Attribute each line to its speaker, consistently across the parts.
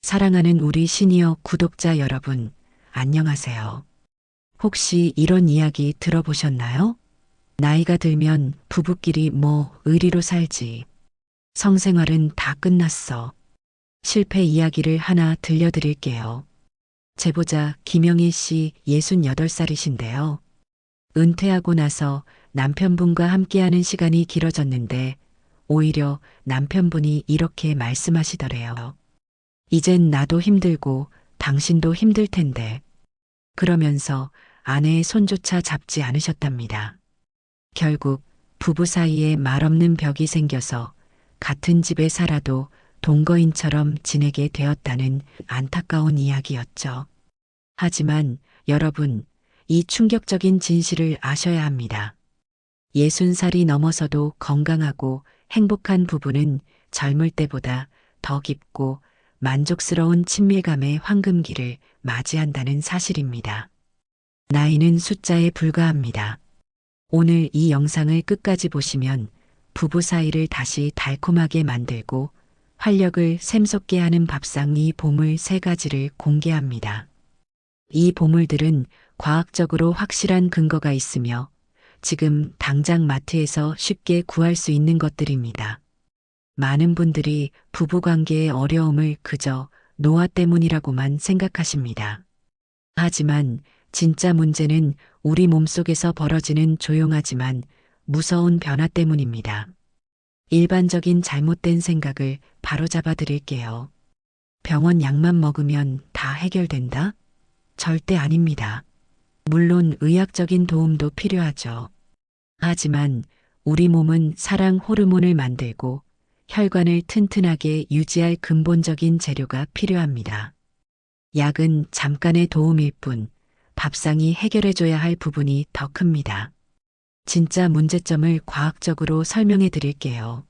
Speaker 1: 사랑하는 우리 시니어 구독자 여러분, 안녕하세요. 혹시 이런 이야기 들어보셨나요? 나이가 들면 부부끼리 의리로 살지. 성생활은 다 끝났어. 실패 이야기를 하나 들려드릴게요. 제보자 김영희 씨 68살이신데요. 은퇴하고 나서 남편분과 함께하는 시간이 길어졌는데 오히려 남편분이 이렇게 말씀하시더래요. 이젠 나도 힘들고 당신도 힘들 텐데. 그러면서 아내의 손조차 잡지 않으셨답니다. 결국 부부 사이에 말없는 벽이 생겨서 같은 집에 살아도 동거인처럼 지내게 되었다는 안타까운 이야기였죠. 하지만 여러분, 이 충격적인 진실을 아셔야 합니다. 60살이 넘어서도 건강하고 행복한 부부는 젊을 때보다 더 깊고 만족스러운 친밀감의 황금기를 맞이한다는 사실입니다. 나이는 숫자에 불과합니다. 오늘 이 영상을 끝까지 보시면 부부 사이를 다시 달콤하게 만들고 활력을 샘솟게 하는 밥상 이 보물 3가지를 공개합니다. 이 보물들은 과학적으로 확실한 근거가 있으며 지금 당장 마트에서 쉽게 구할 수 있는 것들입니다. 많은 분들이 부부관계의 어려움을 그저 노화 때문이라고만 생각하십니다. 하지만 진짜 문제는 우리 몸속에서 벌어지는 조용하지만 무서운 변화 때문입니다. 일반적인 잘못된 생각을 바로잡아 드릴게요. 병원 약만 먹으면 다 해결된다? 절대 아닙니다. 물론 의학적인 도움도 필요하죠. 하지만 우리 몸은 사랑 호르몬을 만들고 혈관을 튼튼하게 유지할 근본적인 재료가 필요합니다. 약은 잠깐의 도움일 뿐 밥상이 해결해줘야 할 부분이 더 큽니다. 진짜 문제점을 과학적으로 설명해 드릴게요.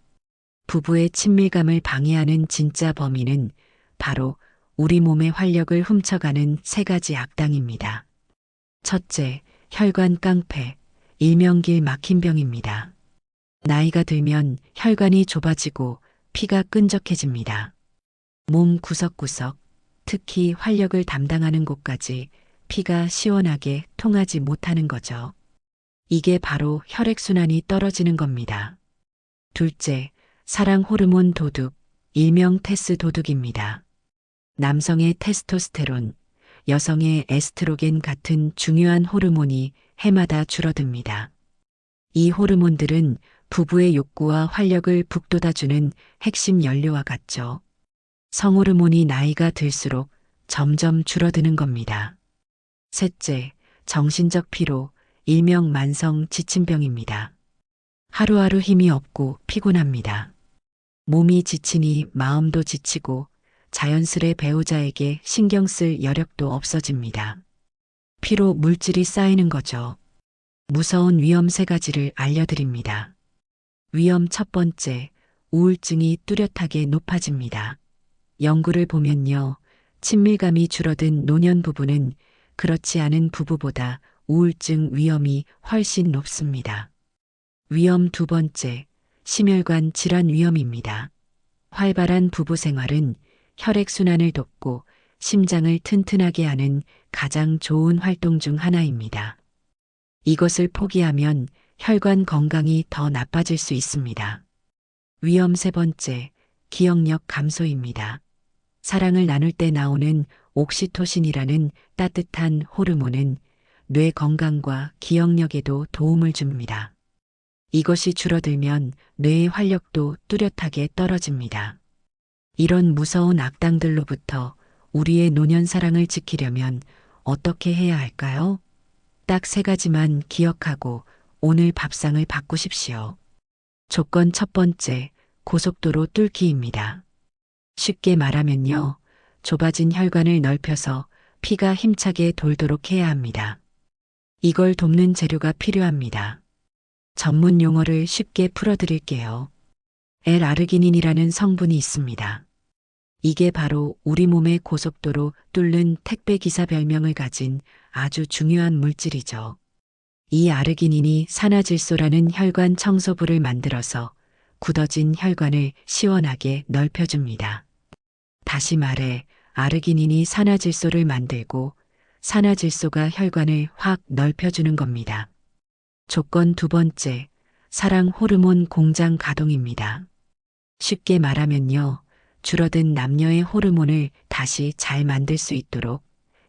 Speaker 1: 부부의 친밀감을 방해하는 진짜 범인은 바로 우리 몸의 활력을 훔쳐가는 3가지 악당입니다. 첫째, 혈관 깡패, 일명 길 막힌 병입니다. 나이가 들면 혈관이 좁아지고 피가 끈적해집니다. 몸 구석구석, 특히 활력을 담당하는 곳까지 피가 시원하게 통하지 못하는 거죠. 이게 바로 혈액순환이 떨어지는 겁니다. 둘째, 사랑 호르몬 도둑, 일명 테스 도둑입니다. 남성의 테스토스테론, 여성의 에스트로겐 같은 중요한 호르몬이 해마다 줄어듭니다. 이 호르몬들은 부부의 욕구와 활력을 북돋아주는 핵심 연료와 같죠. 성호르몬이 나이가 들수록 점점 줄어드는 겁니다. 셋째, 정신적 피로, 일명 만성 지친병입니다. 하루하루 힘이 없고 피곤합니다. 몸이 지치니 마음도 지치고 자연스레 배우자에게 신경 쓸 여력도 없어집니다. 피로 물질이 쌓이는 거죠. 무서운 위험 3가지를 알려드립니다. 위험 첫 번째, 우울증이 뚜렷하게 높아집니다. 연구를 보면요, 친밀감이 줄어든 노년 부부는 그렇지 않은 부부보다 우울증 위험이 훨씬 높습니다. 위험 두 번째, 심혈관 질환 위험입니다. 활발한 부부 생활은 혈액순환을 돕고 심장을 튼튼하게 하는 가장 좋은 활동 중 하나입니다. 이것을 포기하면 혈관 건강이 더 나빠질 수 있습니다. 위험 3번째, 기억력 감소입니다. 사랑을 나눌 때 나오는 옥시토신이라는 따뜻한 호르몬은 뇌 건강과 기억력에도 도움을 줍니다. 이것이 줄어들면 뇌의 활력도 뚜렷하게 떨어집니다. 이런 무서운 악당들로부터 우리의 노년 사랑을 지키려면 어떻게 해야 할까요? 딱 3가지만 기억하고 오늘 밥상을 바꾸십시오. 조건 첫 번째, 고속도로 뚫기입니다. 쉽게 말하면요, 좁아진 혈관을 넓혀서 피가 힘차게 돌도록 해야 합니다. 이걸 돕는 재료가 필요합니다. 전문 용어를 쉽게 풀어드릴게요. L-아르기닌이라는 성분이 있습니다. 이게 바로 우리 몸의 고속도로 뚫는 택배기사 별명을 가진 아주 중요한 물질이죠. 이 아르기닌이 산화질소라는 혈관 청소부를 만들어서 굳어진 혈관을 시원하게 넓혀줍니다. 다시 말해 아르기닌이 산화질소를 만들고 산화질소가 혈관을 확 넓혀주는 겁니다. 조건 두 번째, 사랑 호르몬 공장 가동입니다. 쉽게 말하면요, 줄어든 남녀의 호르몬을 다시 잘 만들 수 있도록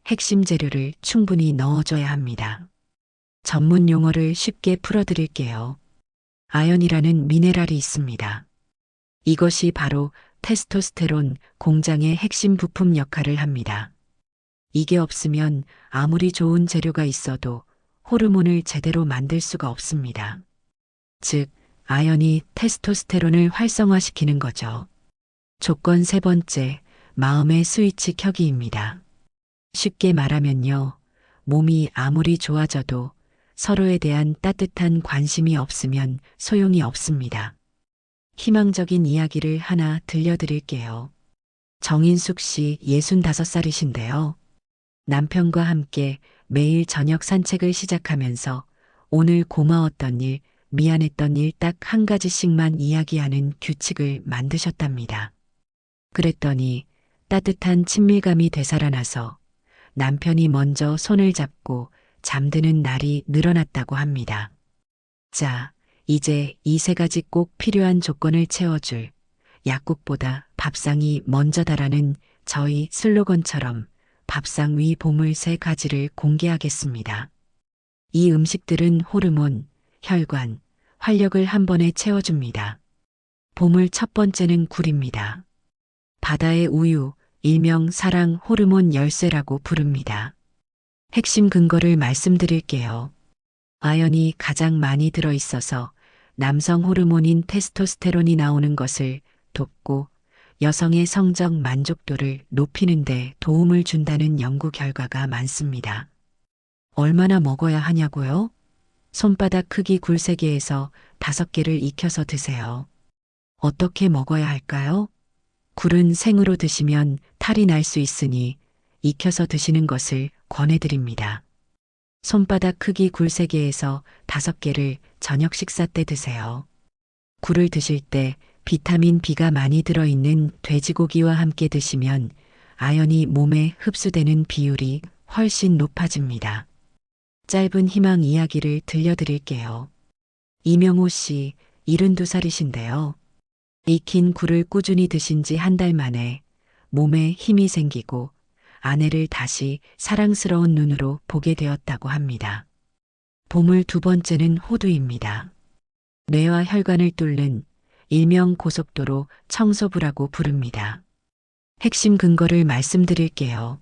Speaker 1: 핵심 재료를 충분히 넣어줘야 합니다. 전문 용어를 쉽게 풀어드릴게요. 아연이라는 미네랄이 있습니다. 이것이 바로 테스토스테론 공장의 핵심 부품 역할을 합니다. 이게 없으면 아무리 좋은 재료가 있어도 호르몬을 제대로 만들 수가 없습니다. 즉, 아연이 테스토스테론을 활성화시키는 거죠. 조건 세 번째, 마음의 스위치 켜기입니다. 쉽게 말하면요, 몸이 아무리 좋아져도 서로에 대한 따뜻한 관심이 없으면 소용이 없습니다. 희망적인 이야기를 하나 들려드릴게요. 정인숙 씨 65살이신데요. 남편과 함께 매일 저녁 산책을 시작하면서 오늘 고마웠던 일, 미안했던 일 딱 한 가지씩만 이야기하는 규칙을 만드셨답니다. 그랬더니 따뜻한 친밀감이 되살아나서 남편이 먼저 손을 잡고 잠드는 날이 늘어났다고 합니다. 자, 이제 이 세 가지 꼭 필요한 조건을 채워줄 약국보다 밥상이 먼저다라는 저희 슬로건처럼 밥상 위 보물 세 가지를 공개하겠습니다. 이 음식들은 호르몬, 혈관, 활력을 한 번에 채워줍니다. 보물 첫 번째는 굴입니다. 바다의 우유, 일명 사랑 호르몬 열쇠라고 부릅니다. 핵심 근거를 말씀드릴게요. 아연이 가장 많이 들어있어서 남성 호르몬인 테스토스테론이 나오는 것을 돕고 여성의 성적 만족도를 높이는 데 도움을 준다는 연구 결과가 많습니다. 얼마나 먹어야 하냐고요? 손바닥 크기 굴 3개에서 5개를 익혀서 드세요. 어떻게 먹어야 할까요? 굴은 생으로 드시면 탈이 날 수 있으니 익혀서 드시는 것을 권해드립니다. 손바닥 크기 굴 3개에서 5개를 저녁 식사 때 드세요. 굴을 드실 때 비타민 B가 많이 들어있는 돼지고기와 함께 드시면 아연이 몸에 흡수되는 비율이 훨씬 높아집니다. 짧은 희망 이야기를 들려드릴게요. 이명호 씨, 72살이신데요. 익힌 굴을 꾸준히 드신 지 한 달 만에 몸에 힘이 생기고 아내를 다시 사랑스러운 눈으로 보게 되었다고 합니다. 보물 두 번째는 호두입니다. 뇌와 혈관을 뚫는 일명 고속도로 청소부라고 부릅니다. 핵심 근거를 말씀드릴게요.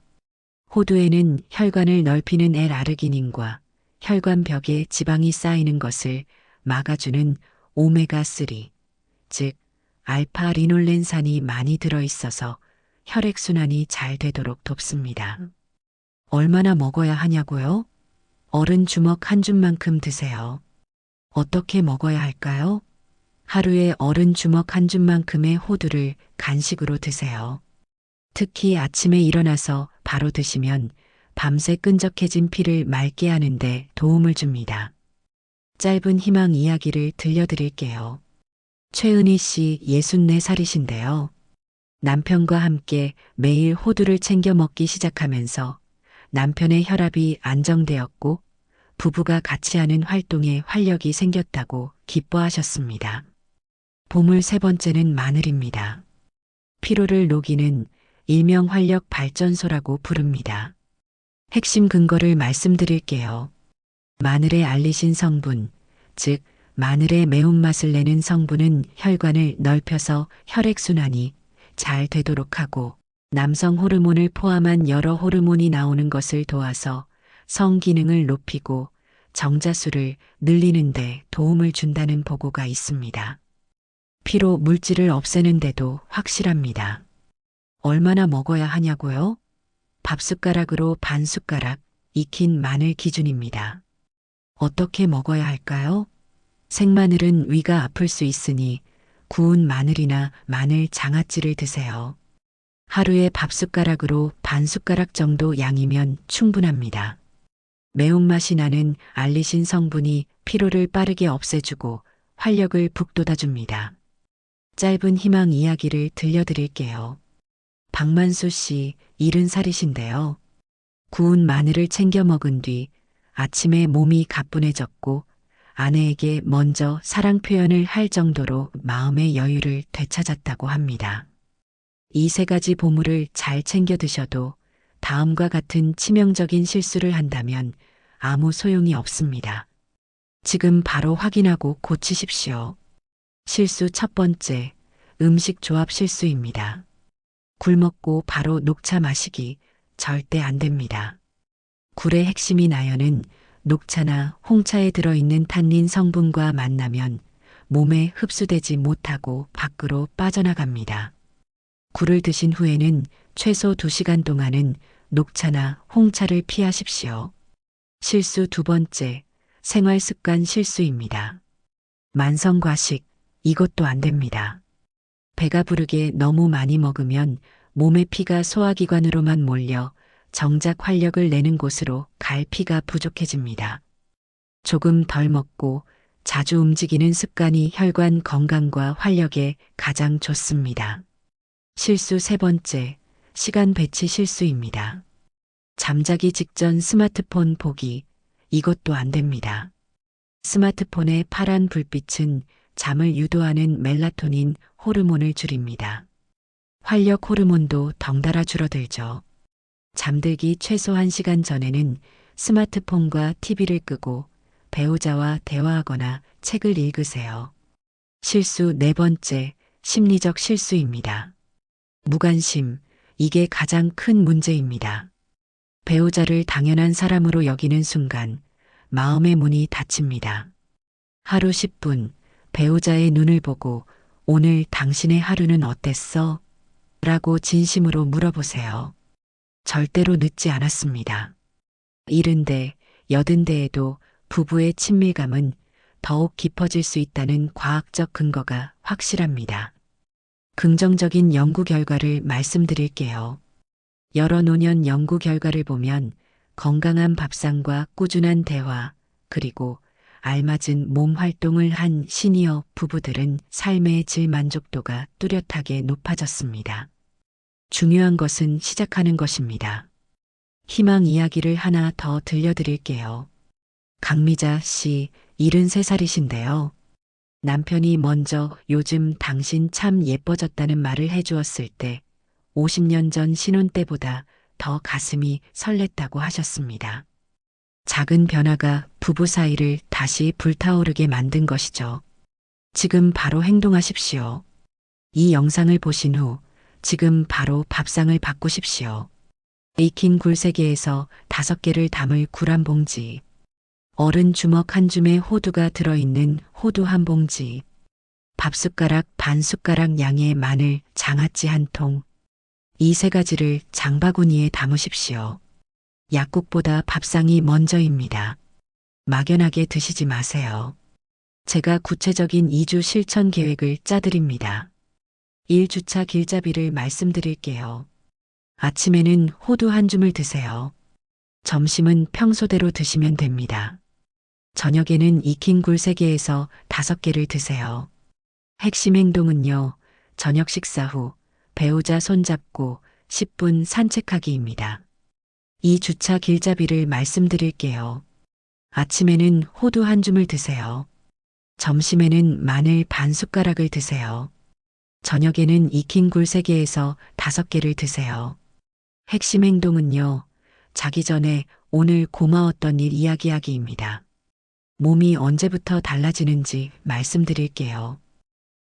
Speaker 1: 호두에는 혈관을 넓히는 L아르기닌과 혈관 벽에 지방이 쌓이는 것을 막아주는 오메가3, 즉 알파 리놀렌산이 많이 들어있어서 혈액순환이 잘 되도록 돕습니다. 얼마나 먹어야 하냐고요? 어른 주먹 한 줌만큼 드세요. 어떻게 먹어야 할까요? 하루에 어른 주먹 한 줌만큼의 호두를 간식으로 드세요. 특히 아침에 일어나서 바로 드시면 밤새 끈적해진 피를 맑게 하는데 도움을 줍니다. 짧은 희망 이야기를 들려드릴게요. 최은희 씨 64살이신데요. 남편과 함께 매일 호두를 챙겨 먹기 시작하면서 남편의 혈압이 안정되었고 부부가 같이 하는 활동에 활력이 생겼다고 기뻐하셨습니다. 보물 세 번째는 마늘입니다. 피로를 녹이는 일명 활력 발전소라고 부릅니다. 핵심 근거를 말씀드릴게요. 마늘의 알리신 성분, 즉 마늘의 매운맛을 내는 성분은 혈관을 넓혀서 혈액순환이 잘 되도록 하고 남성 호르몬을 포함한 여러 호르몬이 나오는 것을 도와서 성기능을 높이고 정자수를 늘리는 데 도움을 준다는 보고가 있습니다. 피로 물질을 없애는 데도 확실합니다. 얼마나 먹어야 하냐고요? 밥숟가락으로 반 숟가락 익힌 마늘 기준입니다. 어떻게 먹어야 할까요? 생마늘은 위가 아플 수 있으니 구운 마늘이나 마늘 장아찌를 드세요. 하루에 밥숟가락으로 반 숟가락 정도 양이면 충분합니다. 매운맛이 나는 알리신 성분이 피로를 빠르게 없애주고 활력을 북돋아줍니다. 짧은 희망 이야기를 들려드릴게요. 박만수 씨 70살이신데요. 구운 마늘을 챙겨 먹은 뒤 아침에 몸이 가뿐해졌고 아내에게 먼저 사랑 표현을 할 정도로 마음의 여유를 되찾았다고 합니다. 이 세 가지 보물을 잘 챙겨 드셔도 다음과 같은 치명적인 실수를 한다면 아무 소용이 없습니다. 지금 바로 확인하고 고치십시오. 실수 첫 번째, 음식 조합 실수입니다. 굴 먹고 바로 녹차 마시기 절대 안 됩니다. 굴의 핵심인 아연은 녹차나 홍차에 들어있는 탄닌 성분과 만나면 몸에 흡수되지 못하고 밖으로 빠져나갑니다. 굴을 드신 후에는 최소 2시간 동안은 녹차나 홍차를 피하십시오. 실수 두 번째, 생활 습관 실수입니다. 만성 과식, 이것도 안 됩니다. 배가 부르게 너무 많이 먹으면 몸의 피가 소화기관으로만 몰려 정작 활력을 내는 곳으로 갈 피가 부족해집니다. 조금 덜 먹고 자주 움직이는 습관이 혈관 건강과 활력에 가장 좋습니다. 실수 세 번째, 시간 배치 실수입니다. 잠자기 직전 스마트폰 보기, 이것도 안 됩니다. 스마트폰의 파란 불빛은 잠을 유도하는 멜라토닌 호르몬을 줄입니다. 활력 호르몬도 덩달아 줄어들죠. 잠들기 최소 1시간 전에는 스마트폰과 TV를 끄고 배우자와 대화하거나 책을 읽으세요. 실수 네 번째, 심리적 실수입니다. 무관심, 이게 가장 큰 문제입니다. 배우자를 당연한 사람으로 여기는 순간 마음의 문이 닫힙니다. 하루 10분 배우자의 눈을 보고 오늘 당신의 하루는 어땠어? 라고 진심으로 물어보세요. 절대로 늦지 않았습니다. 70대, 80대에도 부부의 친밀감은 더욱 깊어질 수 있다는 과학적 근거가 확실합니다. 긍정적인 연구 결과를 말씀드릴게요. 여러 노년 연구 결과를 보면 건강한 밥상과 꾸준한 대화, 그리고 알맞은 몸 활동을 한 시니어 부부들은 삶의 질 만족도가 뚜렷하게 높아졌습니다. 중요한 것은 시작하는 것입니다. 희망 이야기를 하나 더 들려드릴게요. 강미자 씨, 73살이신데요. 남편이 먼저 요즘 당신 참 예뻐졌다는 말을 해주었을 때 50년 전 신혼 때보다 더 가슴이 설렜다고 하셨습니다. 작은 변화가 부부 사이를 다시 불타오르게 만든 것이죠. 지금 바로 행동하십시오. 이 영상을 보신 후 지금 바로 밥상을 바꾸십시오. 익힌 굴 3개에서 5개를 담을 굴 한 봉지. 어른 주먹 한 줌의 호두가 들어있는 호두 한 봉지. 밥숟가락 반 숟가락 양의 마늘 장아찌 한 통. 이 3가지를 장바구니에 담으십시오. 약국보다 밥상이 먼저입니다. 막연하게 드시지 마세요. 제가 구체적인 2주 실천 계획을 짜드립니다. 1주차 길잡이를 말씀드릴게요. 아침에는 호두 한 줌을 드세요. 점심은 평소대로 드시면 됩니다. 저녁에는 익힌 굴 3개에서 5개를 드세요. 핵심 행동은요, 저녁 식사 후 배우자 손잡고 10분 산책하기입니다. 2주차 길잡이를 말씀드릴게요. 아침에는 호두 한 줌을 드세요. 점심에는 마늘 반 숟가락을 드세요. 저녁에는 익힌 굴 3개에서 5개를 드세요. 핵심 행동은요, 자기 전에 오늘 고마웠던 일 이야기하기입니다. 몸이 언제부터 달라지는지 말씀드릴게요.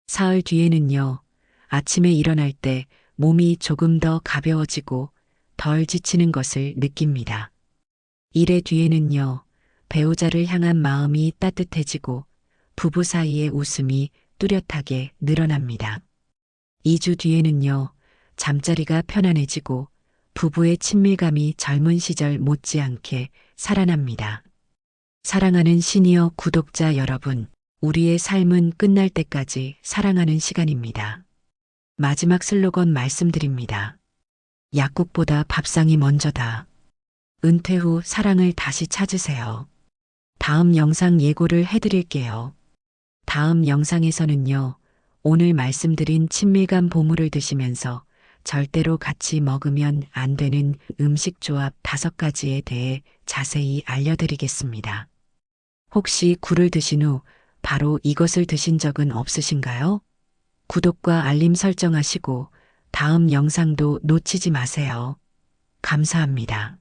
Speaker 1: 사흘 뒤에는요, 아침에 일어날 때 몸이 조금 더 가벼워지고 덜 지치는 것을 느낍니다. 1회 뒤에는요, 배우자를 향한 마음이 따뜻해지고 부부 사이의 웃음이 뚜렷하게 늘어납니다. 2주 뒤에는요, 잠자리가 편안해지고 부부의 친밀감이 젊은 시절 못지않게 살아납니다. 사랑하는 시니어 구독자 여러분, 우리의 삶은 끝날 때까지 사랑하는 시간입니다. 마지막 슬로건 말씀드립니다. 약국보다 밥상이 먼저다. 은퇴 후 사랑을 다시 찾으세요. 다음 영상 예고를 해드릴게요. 다음 영상에서는요, 오늘 말씀드린 친밀감 보물을 드시면서 절대로 같이 먹으면 안 되는 음식 조합 5가지에 대해 자세히 알려드리겠습니다. 혹시 굴을 드신 후 바로 이것을 드신 적은 없으신가요? 구독과 알림 설정하시고 다음 영상도 놓치지 마세요. 감사합니다.